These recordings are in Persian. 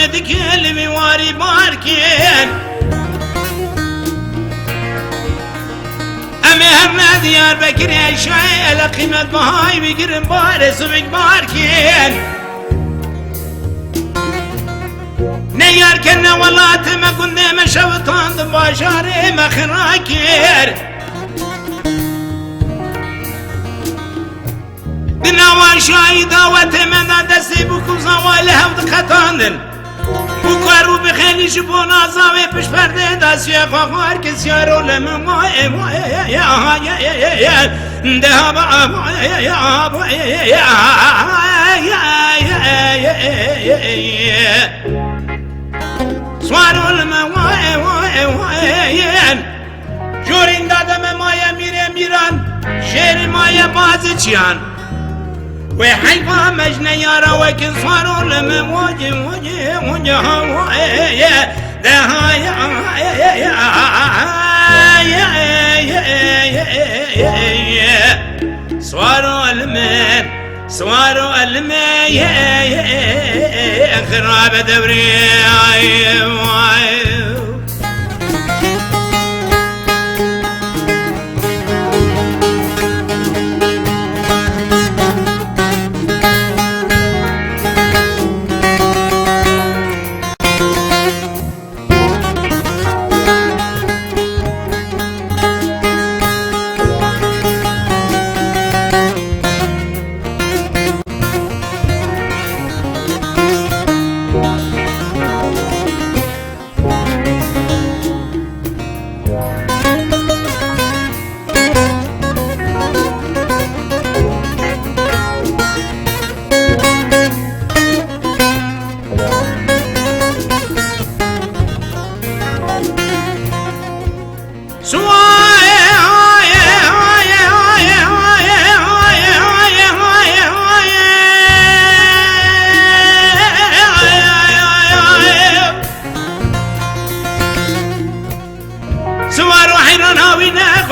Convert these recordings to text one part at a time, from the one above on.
مدكل بواري باركين أمهرنا ديار بكري شاي لقيمة بهاي بقرن بارس وبكباركين نيار كنا والله ما كنا مشوطان دباشاري مخراكير دناوان شاي داوت من دستي بكو زوالها ودقتاندن بكارو بخيني شبونا زاوي بش پرده دستي خوار كس يارو لمن سوارو لمن جورين دادم مايا ميران شير مايا بازچيان وحيفا مجنى يارا وكن صاروا لما وجه هوايا صاروا المن خراب دبري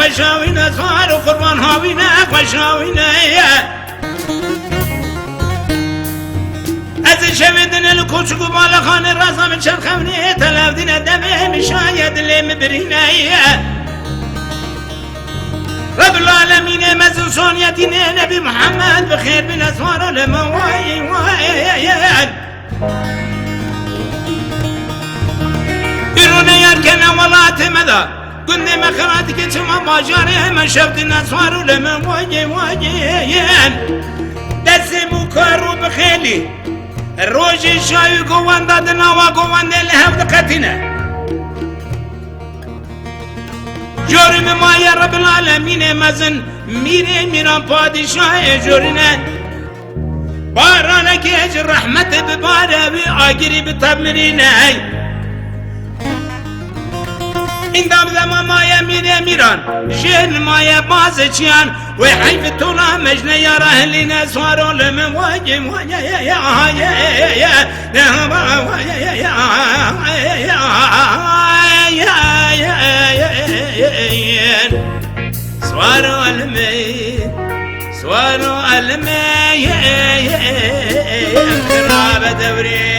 خوشاوینه سوار و قربان هاوینه خوشاوینه از شویدن الکوچگو بالخان رزم چرخونی تلفدین دمه میشاید لیم برینه رب العالمین مزن سونیتین نبی محمد بخیر بین اسوار لما وای بیرونه یرکن ولات مدا كنت مخراتك تما باجاري ما شفت الناس وارو لما واجين دسمو كارو بخيلي الروجي شاي قوان دادنا وقوان لهم دقتنا جوري ما يا رب العالمين مزن ميران بادشاي جورنا بارانك اجر رحمة ببارة بآقري بتبمريني اندام زمان مايا ميران جن مايا بازچيان وحيف تونا مجنى يا رهلنا سوارو لمن واجم سوارو المي خراب دبري